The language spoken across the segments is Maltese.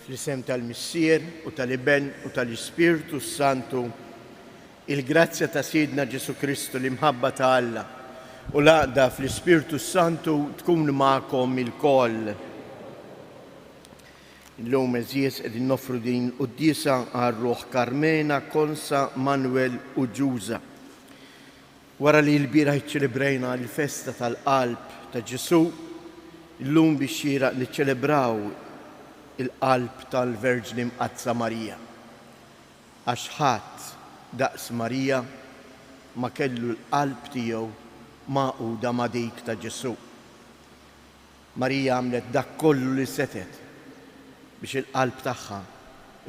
Fl-isem tal-Missier u tal-Iben u tal-Ispirtu Santu, il-grazzja ta' Sidna Ġesu Kristu l-imħabba ta' Alla u l-għaqda fl-Ispirtu Santu tkun ma'kom il-koll. Illum eżies qegħdin nofru din qudiesa għar-Ruħ Carmena, Konsa, Manuel u Ġuża. Wara li l-bira ċelebrejna l-festa tal-qalb ta' Ġesu, illum biex xieraq li ċelebraw il-qalb tal-Verġni Mqazza Marija. Għax ħadd daqs Marija ma kellu l-qalb tiegħu maquda ma' dik ta' Ġesu. Marija għamlet dak kollu li setet biex il-qalb tagħha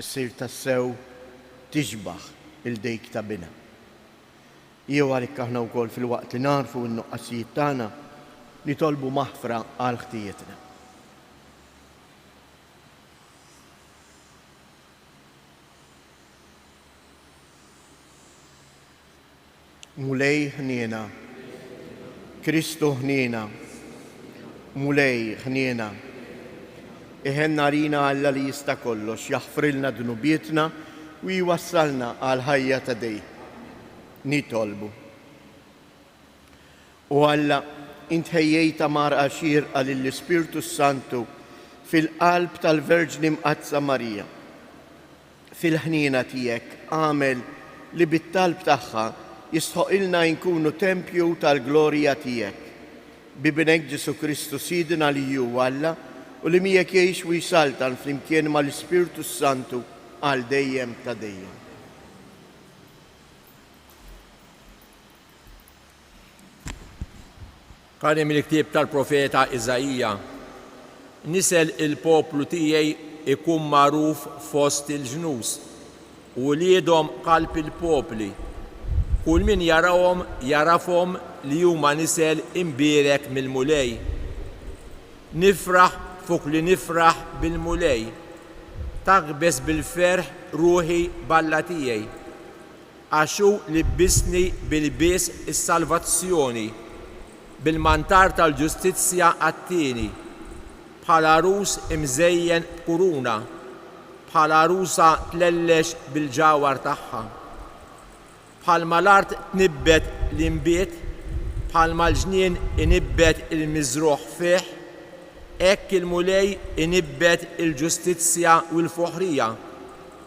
issir tassew tixbaħ il-dejk ta' bina. Jew għalhekk aħna wkoll fil-waqt li narfu n-nuqqasijiet tagħna nitolbu maħfra għal ħtijetna. Mulej ħniena, Kristu ħniena, mulej ħniena, iħenna rina Alla li jista' kollox, jaħfrilna dnubietna u jwassalna għal ħajja ta' dej. Nitolbu. U Alla, int ħejjejta mar għaxirqa lill-Ispirtu Santu fil-qalb tal-Verġni Mqazza Marija. Fil-ħniena tiegħek għamel li bit-talb tagħha jistħoqilna nkunu tempju tal-glorja tiegħek. Bibinek Ġesu Kristu Sidna li hu Alla u li miegħek jgħix u jsaltan flimkien mal-Ispirtu Santu għal dejjem ta' dejjem. Kari mill-ktieb tal-profeta Iżajija, nisel il-poplu tiegħi ikun magħruf fost il-ġnus u liedhom qalb il-popli. Kull min jarawhom jarafhom li huma nisel imbierek mill-mulej. Nifraħ fuq li nifraħ bil-mulej, taħbes bil-ferħ ruħi balla tiegħi. Għaxu libbisni bil-bies is-salvazzjoni, bil-mantar tal-ġustizzja għat-tieni, bħala rus imżejjen kuruna, bħala rusa tlellex bil-ġawar tagħha. Bħalma l-art tnibbet l-imbiet, bħalma l-ġnien inibbet il-miżruħ fih, hekk il-mulej inibbet il-ġustizzja u l-fuħrija,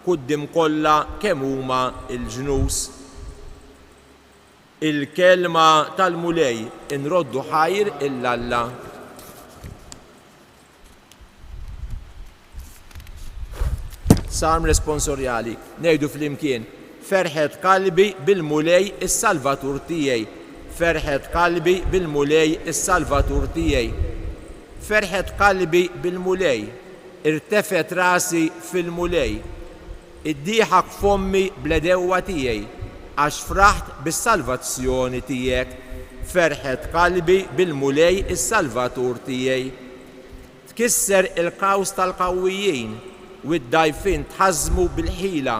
quddiem kollha kemm huma l-ġnus. Il-kelma tal-mulej inroddu ħajr illa-Alla. Salm responsorjali, ngħidu flimkien. Ferħet qalbi bil-mulej is-Salvatur tiegħi. Ferħet qalbi bil-mulej is-Salvatur tiegħi. Ferħet qalbi bil-mulej, irtefet rasi fil-mulej. Iddieħak fommi bl-edewwa tiegħi, għax fraħt bis-salvazzjoni tiegħek. Ferħet qalbi bil-mulej is-Salvatur tiegħi. Tkisser il-kaws tal-qawwijin u d-dajfin tħażmu bil-ħila,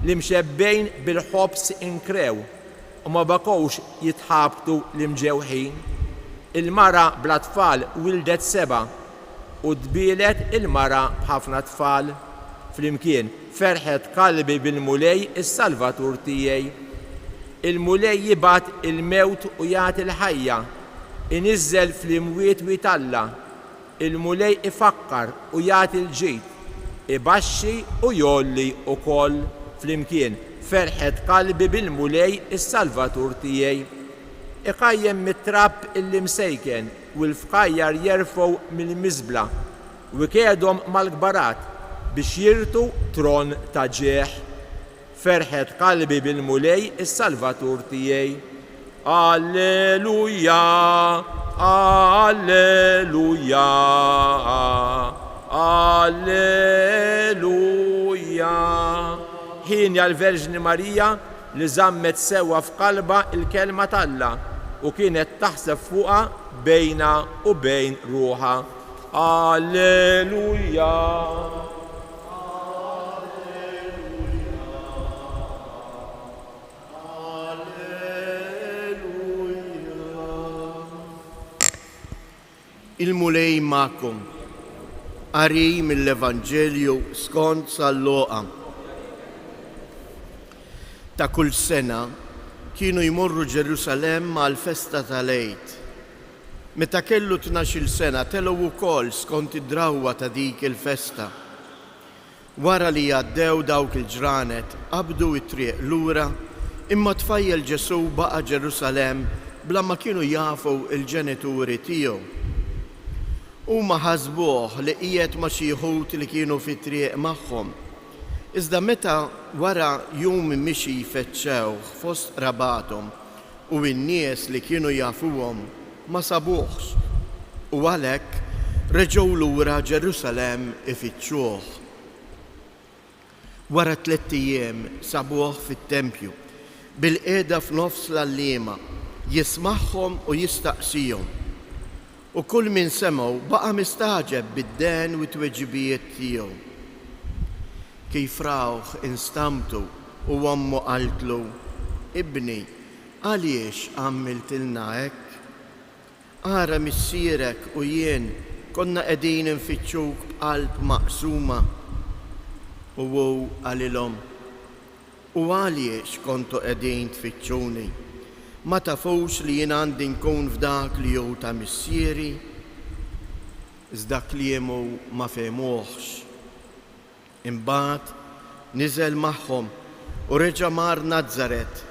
l-imxebbejn bil-ħobs inkrew u ma bakowx jitħabtu l-imġewħin. Il-mara bla tfal wildet 7 u dbielet il-mara b'ħafna tfal. Flimkien ferħet qalbi bil-mulej is-Salvatur tiegħi. Il-mulej jibgħat il-mewt u jagħti l-ħajja, iniżżel fl-imwiet u jitalla. Il-mulej ifakkar u jagħti l-ġid, ibaxxi u jolli wkoll. Flimkien ferħet qalbi bil-mulej is-Salvatur tiegħi. Iqajjem mit-trapp il-msejken u l-fqajjar jerfgħu mill-miżbla u kedhom mal-kbarat biex jirtu tron ta' ġeħ. Ferħet qalbi bil-mulej is-Salvatur tiegħi. Alleluja, alleluja, alleluja. Ħin l-Verġni Marija li żammet sewwa f'qalba il-kelma t'Alla u kienet taħseb fuqha bejna u bejn ruħha. Alleluja. Il-mulej ma'kom. Qari mill-Evanġelju skont San Luqa. Ta' kull sena kienu jmorru Ġerusalem għal-festa tal-Għid. Meta kellu 12 sena telgħu wkoll skont id-drawwa ta' dik il-festa. Wara li għaddew dawk il-ġranet qabdu it-triq lura, imma tfajjel Ġesu baqa' Ġerusalem bla ma kienu jafu il-ġenituri tiegħu. Huma ħasbuh li qiegħed ma' xi wħud li kienu fit-triq magħhom. Iżda meta wara jum mixi jfeċċewh fost rabathom u n-nies li kienu jafuhom ma sabuhx u għalhekk reġgħu lura Ġerusalem ifittxuh. Wara 3 ijiem sabuh fit-tempju bil-qiegħda f'nofs l-għalliema jismagħhom u jistaqsihom. U kull min semgħu baqa' mistaġeb bid-den u t-tweġibiet tiegħu. Kif rawh instamtu u ommu qaltlu: Ibni, għaliex għamiltilna hekk? Ara missierek u jien konna qegħdin infittxuk b'qalb maqsuma. U hu għalilhom: U għaliex kontu qegħdin tfittxuni? Ma tafux li jien għandi nkun f'dak li hu ta' missieri? Iżda kliemu ma fehmuhx. Imbagħad niżel magħhom u reġa' mar Nażaret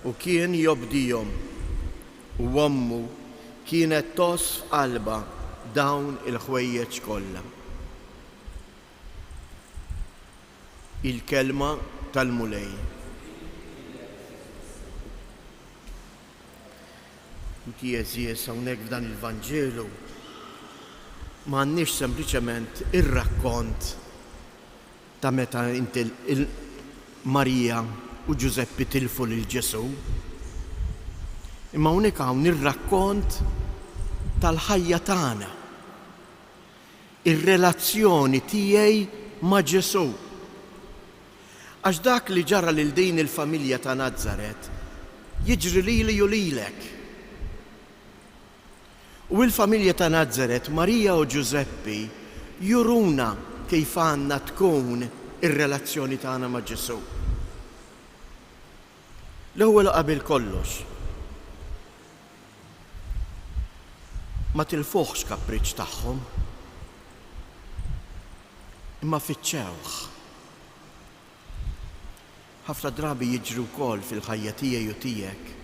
u kien jobdihom. U ommu kienet toss f'qalbha dawn il-ħwejjeġ kollha. Il-kelma tal-mulej. Inti eżies hawnhekk f'dan il-Vanġelu m'għandniex sempliċement ir-rakkont ta' meta inti Marija u Ġuseppi tilfu lil Ġesu. Imma hawnhekk hawn ir-rakkont tal-ħajja tagħna. Ir-relazzjoni tiegħi ma' Ġesu. Għax dak li ġara lil din il-familja ta' Nażaret jiġri lili u lilek. U l-familja ta' Nażaret, Marija u Ġuseppi, juruna kif għandna tkun ir-relazzjoni tagħna ma' Ġesu. L-ewwel qabel kollox, ma tilfuħx kapriċċ tagħhom, imma fittxewh. Ħafna drabi jiġru wkoll fil-ħajja tiegħi u tiegħek,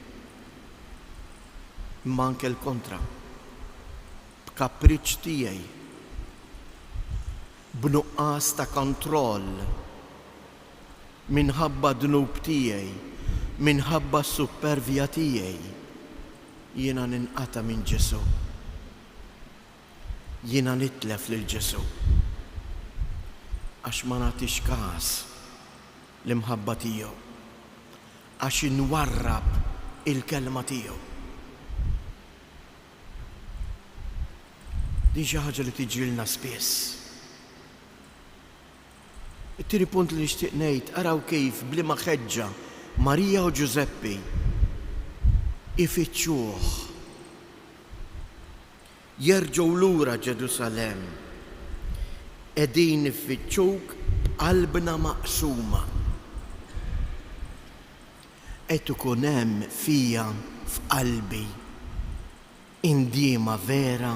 imma anke l-kontra. B'kapriċċ tiegħi, b'nuqqas ta' kontroll, minħabba dnub tiegħi, minħabba s-supervja tiegħi, jiena ninqata' minn Ġesu. Jiena nitlef lil Ġesu għax ma nagħtix każ l-imħabba tiegħu, għax inwarrab il-kelma tiegħu. Din xi ħaġa li tiġrilna spiss. It-tieni punt li nixtieq ngħid, araw kif bliema ħeġġa Marija u Ġuseppi ifittxuh. Jerġgħu lura Ġerusalem, qegħdin ifittxuk b'qalbna maqsuma. Qed ikun hemm fija f'qalbi indiema vera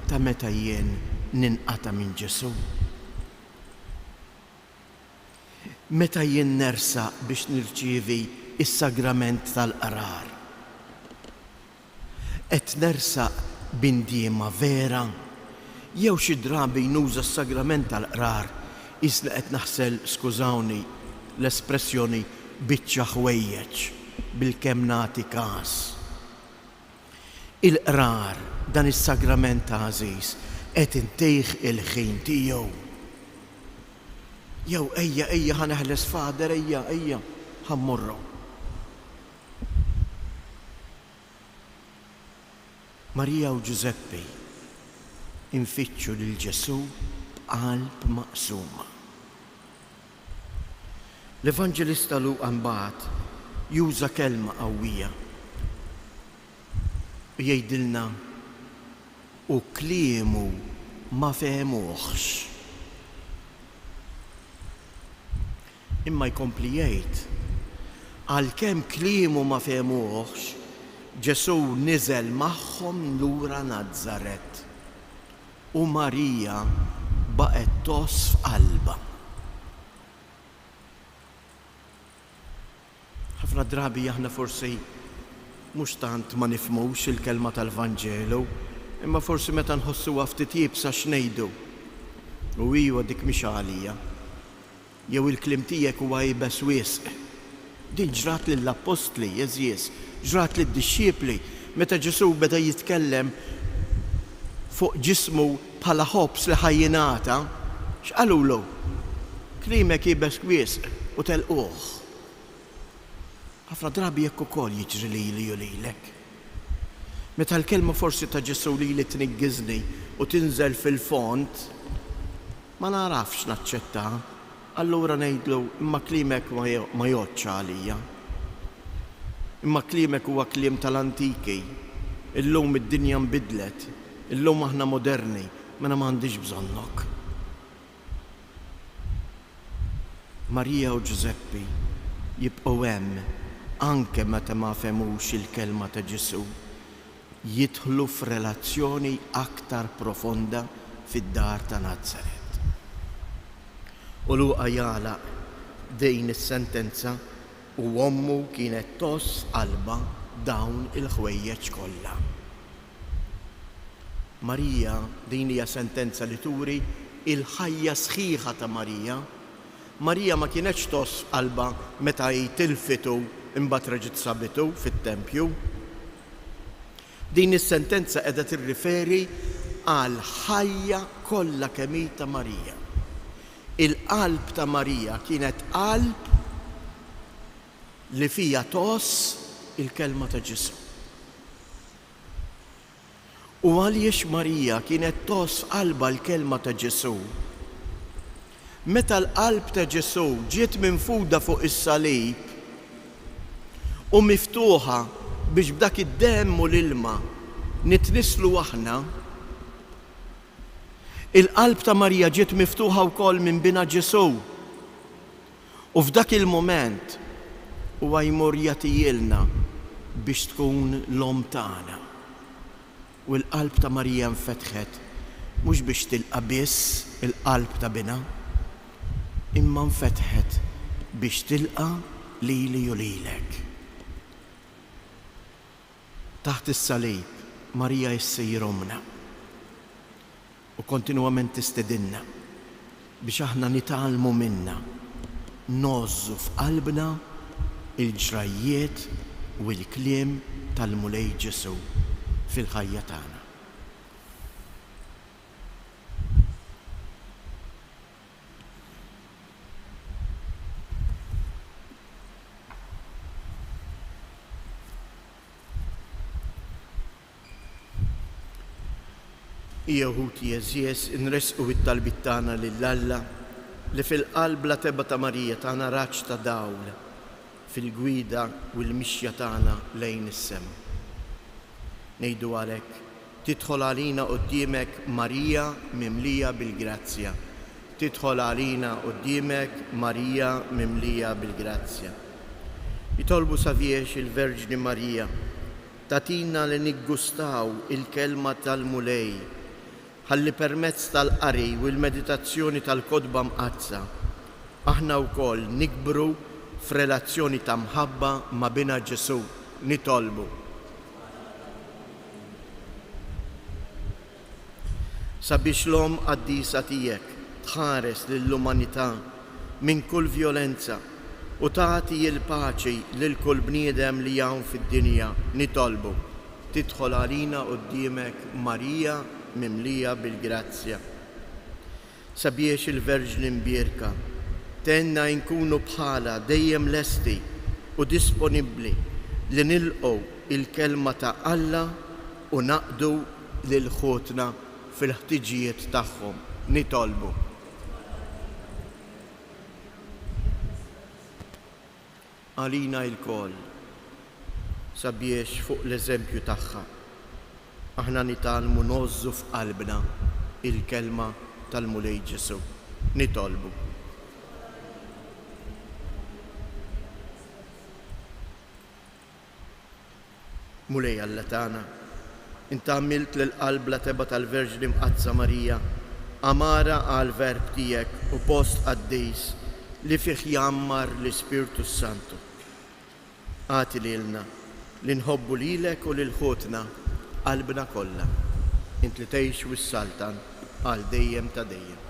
ta' meta jien ninqata' minn Ġesu. Meta jien nersaq biex nirċievi is-sagrament tal-qrar. Qed nersaq b'indiema vera, jew xi drabi nuża s-sagrament tal-qrar isli qed naħsel, skużawni l-espressjoni, biċċa ħwejjeġ bil-kemm nagħti każ. Il-qrar, dan is-sagrament għażiż, qed intejħ il-ħin tiegħu. Jew ejja ħaneħles fader, ejja ħammorru. Marija u Ġuseppi infittxu lil Ġesu b'qalb maqsuma. L-Evanġelista Luqa mbagħad juża kelma qawwija jgħidilna: u kliemu ma fehmuhx. Imma jkompli jgħid għalkemm kliemu ma femuhx, Ġesu niżel magħhom lura Nażaret u Marija baqgħet toss f'qalbha. Ħafna drabi aħna forsi mhux tant ma nifhmux il-kelma tal-Vanġelu, imma forsi meta nħossuha ftit jibsa x'ngħidu. U iwa dik mhix għalija. Jew il-kliem tiegħek huwa jibes wisq. Din ġrat lill-Apostli, jeżies, ġrat lid-dixxiepli, meta Ġesu beda jitkellem fuq ġismu bħala ħobs li ħajjinata, x'qalulu? Kliemek jibes wisq u telquh. Ħafna drabi jekk ukoll jiġri lili u lilek. Meta l-kelma forsi ta' Ġesu lili tniggiżni u tinżel fil-font, ma narafx naċċettaha, allura ngħidlu imma kliemek ma jgħodx għalija. Imma kliemek huwa kliem tal-antiki. Illum id-dinja nbidlet, illum aħna moderni, mela m'għandix bżonnok. Marija u Giuseppi jibqgħu hemm anke meta ma femux il-kelma ta' Ġesu, jidħlu f'relazzjoni aktar profonda fid-dar ta' Nażaret. U Luqa jagħlaq din is-sentenza u ommu kienet toss qalba dawn il-ħwejjeġ kollha. Marija, din hija sentenza li turi il-ħajja sħiħa ta' Marija. Marija ma kienetx toss qalba meta jitilfitu imbagħad reġgħet sabitu fit-tempju. Din is-sentenza qiegħda tirriferi għal ħajja kollha kemm hi ta' Marija. Il-qalb ta' Marija kienet qalb li fija toss il-kelma ta' Ġesu. U għaliex Marija kienet toss qalba l-kelma ta' Ġesu, meta l-qalb ta' Ġesu ġiet minfuda fuq is-salib u miftuħa biex b'dak id-demm u l-ilma nitnislu aħna, il-qalb ta' Marija ġiet miftuħa wkoll minn bina Ġesu. U f'dak il-mument huwa jmur jagħtihilna biex tkun l-om tagħna. U l-qalb ta' Marija nfetħet mhux biex tilqa' biss il-qalb ta' bina, imma nfetħet biex tilqa' lili u lilek. Taħt is-salib Marija issejromna u kontinwament tistedinna biex aħna nitgħallmu minnha nożżu f'qalbna il-ġrajiet u l-kliem tal-mulej Ġesu fil-ħajja tagħna. Jehud jeżies inresqu it-talbit tagħna lill-Alla li fil-qalb la teba ta' Marija tagħna raġġ ta' dawl fil-gwida u l-mixja tagħna lejn is-sema. Ngħidu għalhekk tidħol għalina quddiemek Marija mimlija bil-grazzja. Tidħol għalina quddiemek Marija mimlija bil-grazzja. Jitolbu saviex il-Verġni Marija tatina li niggustaw il-kelma tal-mulej ħalli permezz tal-qari u l-meditazzjoni tal-kotba mqazza aħna wkoll nikbru f'relazzjoni ta' mħabba ma' bina Ġesu. Nitolbu. Sabiex l-om qaddisa tiegħek tħares lill-umanità minn kull vjolenza u tagħti l-paċi lil kull bniedem li hawn fid-dinja. Nitolbu. Tidħol għalina quddiemek Marija mimlija bil-grazzja. Sabiex il-Verġni mbierka tenna nkunu bħala dejjem lesti u disponibbli li nilqgħu il-kelma ta' Alla u naqdu lil ħutna fil-ħtiġijiet tagħhom. Nitolbu. Għalina l-koll sabiex fuq l-eżempju tagħha aħna nitgħallmu nożżu f'qalbna il-kelma tal-mulej Ġesu. Nitolbu. Mulej Alla tagħna, Inti għamilt lill-qalb la teba tal-Verġni Mqazza Marija amara għal verb Tiegħek u post qaddis li fih jammar l-Ispirtu Santu. Għati lilna li nħobbu lilek u lil ħutna qalbna kollha. Int li tgħix wis-saltan għal dejjem ta' dejjem.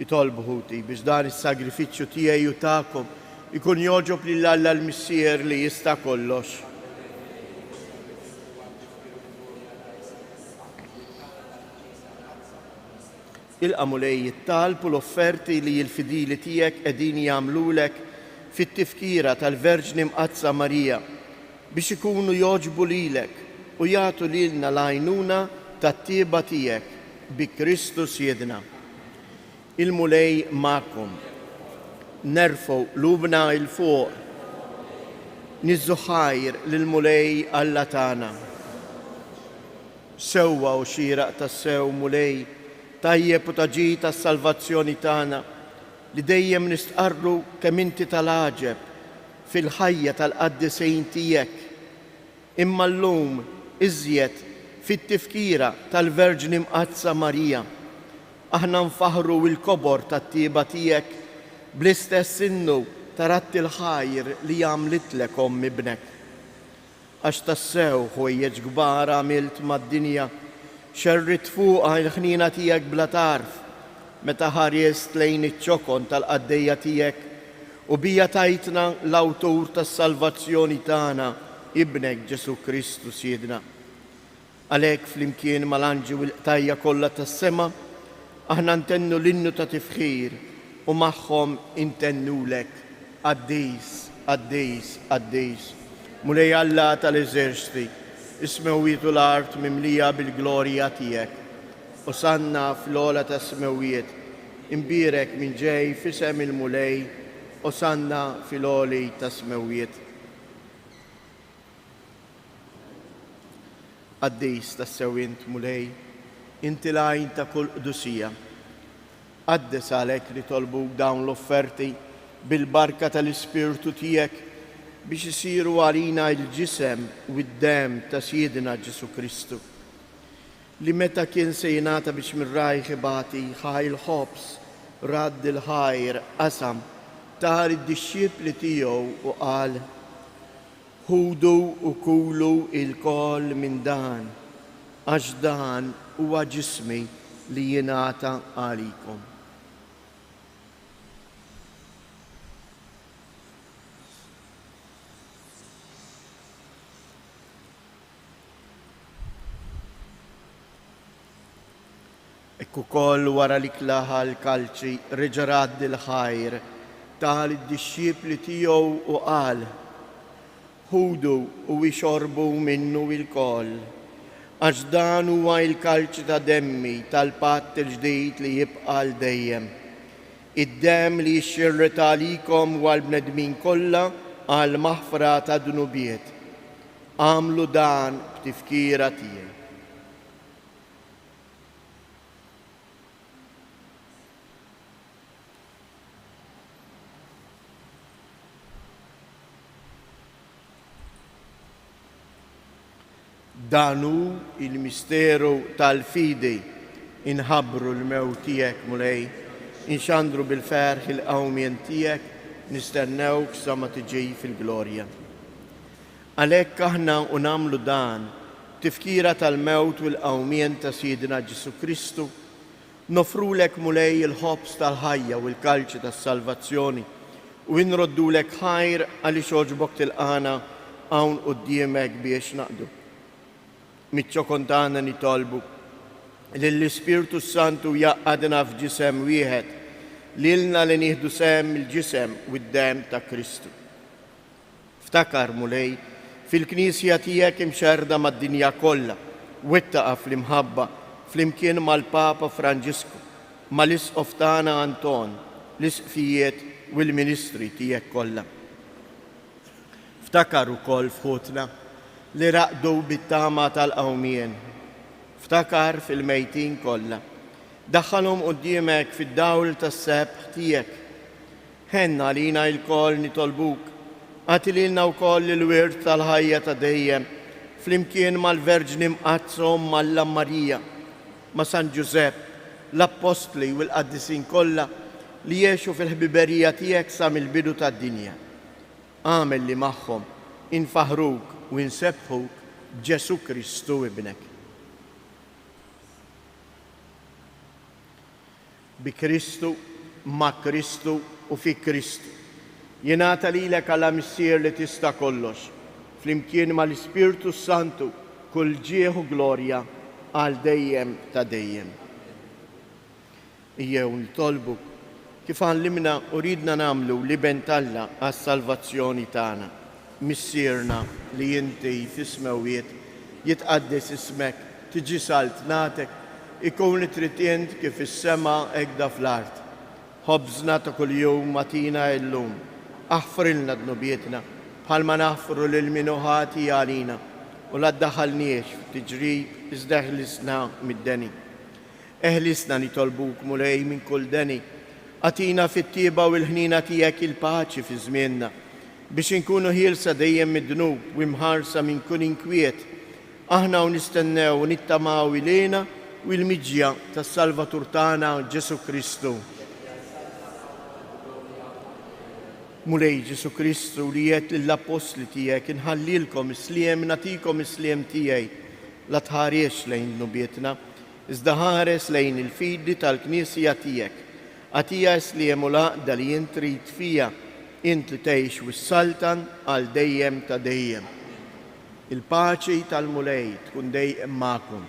Jitolbu ħuti biex dan is-sagrifiċċju tiegħi u tagħkom ikun joġob lil Alla l-Missier li jista' kollox. Ilqa' mulej it-talb u l-offerti li l-fidili tiegħek qegħdin jagħmlulek fit-tifkira tal-Verġni Mqazza Marija biex ikunu joġbu lilek u jagħtu lilna l-għajnuna tat-tieba tiegħek bi Kristu Siedna. Il-mulej ma'kom, nerfgħu lubna il fuq, niżżu ħajr lill-mulej Alla tagħna. Sewwa u xieraq tas-sew mulej tajjeb u taġi tas-salvazzjoni tagħna li dejjem nistqarru kemm inti tal-għaġeb fil-ħajja tal-qaddisejn tiegħek. Imma llum iżjed fit-tifkira tal-Verġni Mqazza Marija aħna nfaħru l-kobor tat-tieba tiegħek bl-istess innu taratti l-ħajr li għamlitlek Omm ibnek. Għax tassew ħwejjeġ kbar għamilt mad-dinja xerrit fuqha l-ħnina tiegħek bla tarf meta ħarjest lejn iċ-ċokon tal-qaddejja tiegħek u bija tajtna l-awtur tas-salvazzjoni tagħna ibnek Ġesu Kristu Siedna. Għalhekk flimkien mal-anġi u l-qtajja kollha tas-sema aħna ntennu l-innu ta' tifħir u magħhom intennulek għaddejs, għaddejs, għaddejs. Mulej Alla tal-eżerċti, is-smewwiet u l-art mimlija bil-glorja tiegħek. Osanna fl-ola ta' smewwiet, imbirek minn ġej fisem il-mulej, osanna fil-oli ta' smewwiet. Għaddejs ta' sewint mulej, inti lajn ta' kull qdusija. Għaddes għalek li tolbu dawn l-offerti bil-barka tal-Ispirtu tiegħek biex isiru għalina il-ġisem u d-dem ta' Siedna Ġesu Kristu. Li meta kien se jingħata biex mir-rajħ ibati ħajl ħobs radd il-ħajr qasam tar id-dixxiepli tiegħu u qal: ħudu u kulu il-kol minn dan, għax dan huwa ġismi li jingħata għalikom. Ekku koll wara li klaħa l-kalċi reġa' radd il-ħajr tal id-dixxiepli tiegħu u qal: ħudu u ixorbu minnu il-koll, għax dan huwa l-kalċi ta' demmi tal-patt il-ġdid li jibqa' l dejjem. Id-demm li jxirret għalikom u għall-bnedmin kollha għal maħfra ta' dnubiet. Għamlu dan b'tifkira tiegħi. danu il-misteru tal-fidi inħabru l-mewt tiegħek mulej, inxandru bil-ferħ il-qawmien tiegħek, nistennewk sa ma tiġi fil-glorja. Għalhekk aħna nagħmlu dan tifkira tal-mewt u l-qawmien ta' Sidna Ġesu Kristu, nofrulek mulej il-ħobs tal-ħajja u l-kalċi tas-salvazzjoni u nroddulek ħajr għaliex oġbok tilqana hawn quddiemek biex naqdu. Miċ-ċokontana nitolbu lill-Ispirtu Santu jaqqadna f'ġisem wieħed lilna li nieħdu sem il-ġisem u d-dem ta' Kristu. Ftakar mulej fil-Knisja tiegħek imxerda mad-dinja kollha, wettaqa fl-imħabba flimkien mal-Papa Franġisku, mal-Isqof tagħna Anton, l-isqfijiet u l-ministri tiegħek kollha. Ftakar ukoll fħutna li raqdu bit-tama tal-qawmien. Ftakar fil-mejtin kollha. Daħħalhom quddiemek fid-dawl tas-sebħ tiegħek. Ħenna lina l-koll nitolbuk, għati lilna wkoll il-wirt tal-ħajja ta' dejjem flimkien mal-Verġni mqazzhom mal-Lam Marija, ma' San Ġusepp, l-Apostli u l-Qaddisin kollha li jgħixu fil-ħbiberija tiegħek sa mill-bidu tad-dinja. Għamel li magħhom infaħruk u nsebħuk b'Ġesu Kristu ibnek. Bi Kristu, ma' Kristu u fi Kristu. Jingħata lilek għala missier li tista' kollox, flimkien mal-Ispirtu Santu kull ġieħ u glorja għal dejjem ta' dejjem. Ejjew nitolbu kif għallimna u ridna nagħmlu li bentalla għas-salvazzjoni tagħna. Missierna li inti fis-smawiet jitqaddes ismek, tiġi saltnatek, ikun tritient kif is-sema hekk fl-art. Ħobżna ta' kuljum matina llum, aħfrilna dnubietna bħalma naħfru lil minuħati għalina u la ddaħħalniex f'tiġrib iżda eħlisna mid-deni. Eħlisna nitolbuk mulej minn kull deni, għatina fit-tieba u l-ħnina tiegħek il-paċi fi żmienna biex inkunu ħielsa dejjem mid-dnub u mħarsa minn kull inkwiet. Aħna u nistennew u nittamaw ilejna u l-miġja tas-Salvatur tagħna Ġesu Kristu. Mulej Ġesu Kristu li jgħid lill-Apostli tiegħek inħallilkom isliem nagħtikom isliem tiegħi la tħariex lejn nubietna, iżda ħares lejn il-fidi tal-Knisja tiegħek. Għatija isliem u laqda li jint trid fija, int li tgħix wis-saltan għal dejjem ta' dejjem. Il-paċi tal-mulej tkun dejjem magħkom.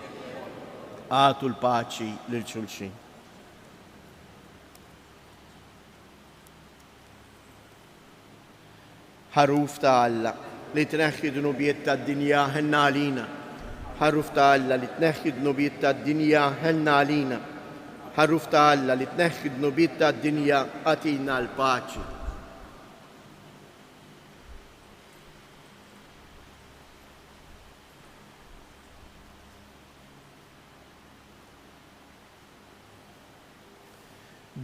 Għatu l-paċi lil xulxin. Ħaruf ta' Alla li tneħħi dnubiet tad-dinja ħenna għalina. Ħaruf ta' Alla li tneħħi dnubiet tad-dinja ħenna għalina. Ħaruf ta' Alla li tneħħi dnubiet tad-dinja għatina l-paċi.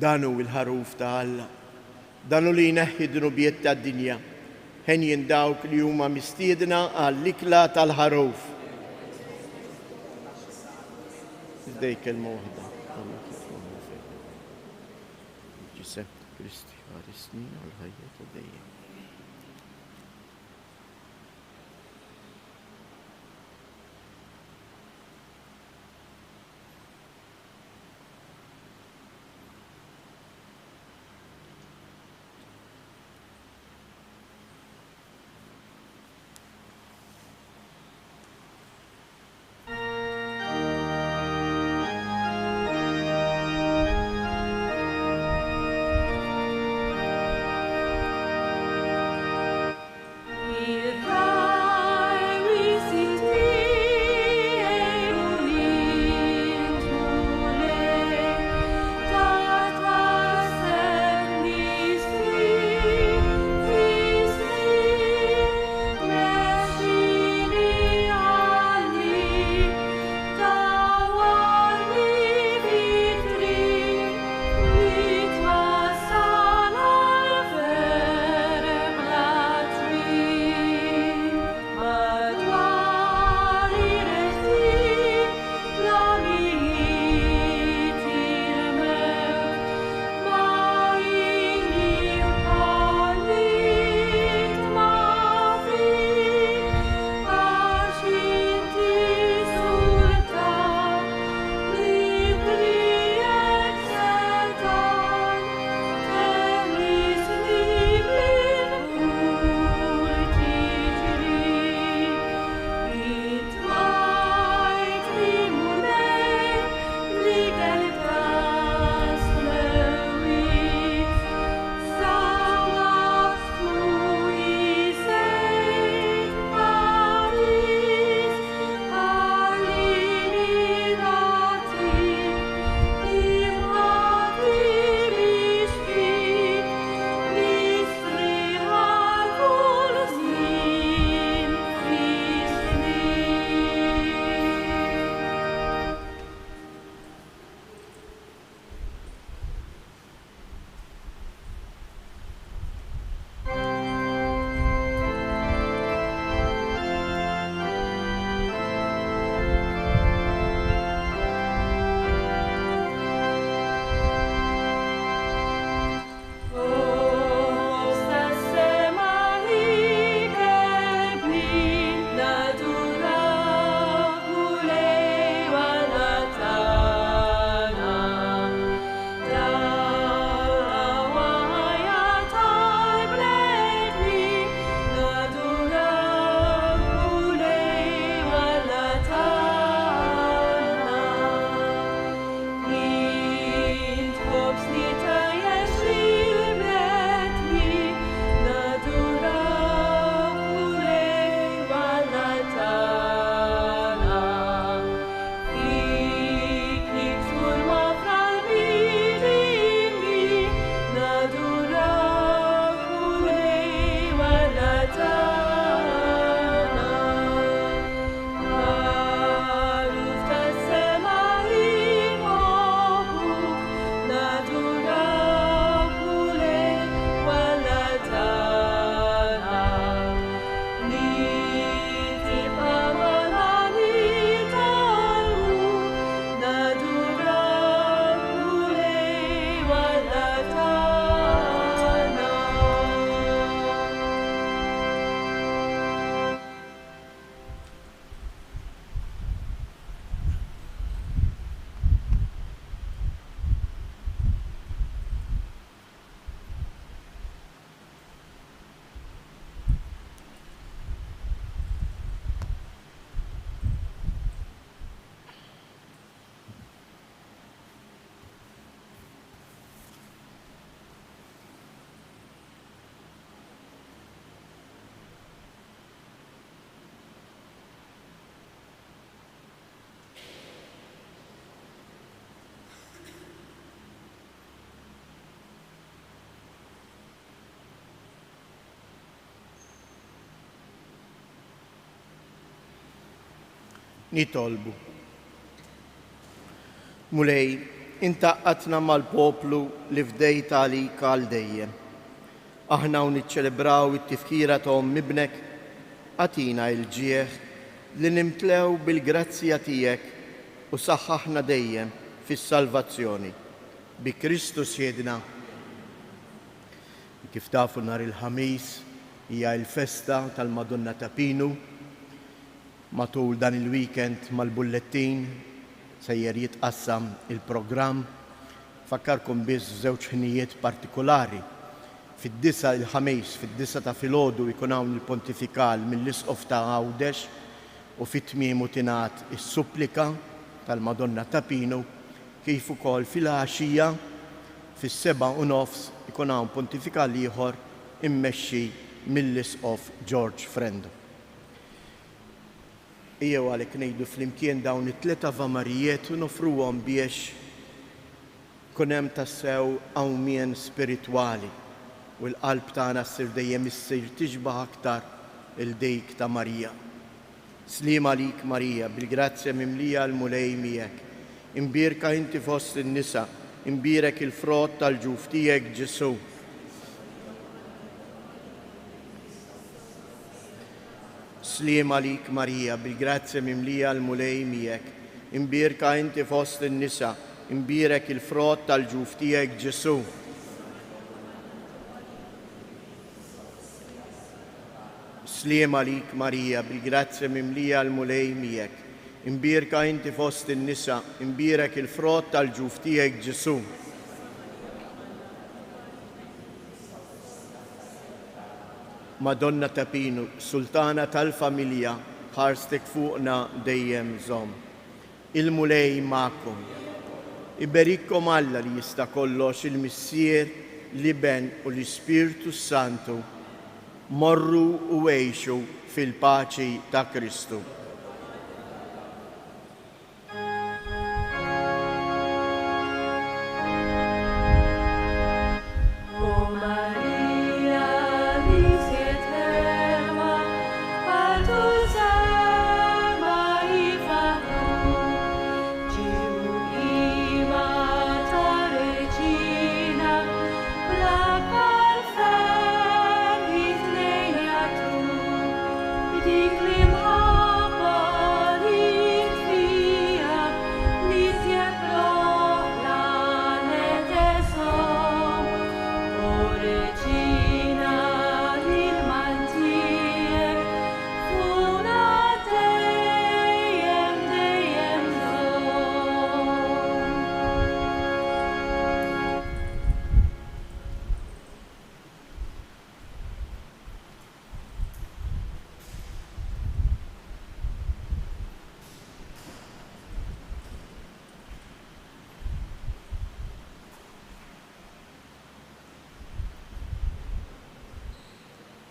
Danu il-ħaruf ta' Alla, danu li jneħħi dnubiet tad-dinja, ħen jindawk li huma mistiedna għall-ikla tal-ħaruf. Iżdejk il-moħda, ġisem Kristi ħarisni għal-ħajja ta' dejjem. Nitolbu. Mulej, intaqqatna mal-poplu li fdejt għalik għal dejjem. Aħna u niċċelebraw it-tifkira ta' ibnek, għatina il-ġieħ li nimtlew bil-grazzja tiegħek u saħħaħna dejjem fis-salvazzjoni. Bi Kristus jedna. Kif tafu nhar il-ħamis hija l-festa tal-Madonna ta' Pinu. Matul dan il-weekend mal-bullettin sejjer jitqassam il-programm. Fakkarkom biss żewġ ħinijiet partikolari. Fid-disa il-ħamis, fid-disa ta' filgħodu jkun hawn il-pontifikal mill-Isqof ta' Għawdex u fit-tmiem tingħat is-supplika tal-Madonna ta' Pinu, kif ukoll fil-għaxija fis-7:30 ikun hawn pontifikal ieħor immexxi mill-Isqof George Frendo. Ejjew għalhekk ngħidu flimkien dawn it-tliet avamarijiet u nofruhom biex kun hemm tassew awmien spiritwali u l-qalb tagħna ssir dejjem issir tixbaħ aktar il-dejk ta' Marija. Sliem għalik Marija, bil-grazzja mimlija l-mulej miegħek. Imbierka inti fost in-nisa, imbierek il-frott tal-ġuf tiegħek Ġesu. Sliem għalik Marija, bil-grazzja mimlija l-mulej miegħek. Imbierka inti fost in-nisa, imbierek il-frott tal-ġuf tiegħek Ġesu. Sliem għalik Marija, bil-grazzja mimlija l-mulej miegħek. Imbierka inti fost in-nisa, imbierek il-frott tal-ġuf tiegħek Ġesu. Madonna ta' Pinu, Sultana tal-familja, ħarstek fuqna dejjem żomm. Il-mulej magħkom. Iberikkom Alla li jista' kollox il-Missier, l-Iben u l-Ispirtu Santu. Morru u għejxu fil-paċi ta' Kristu.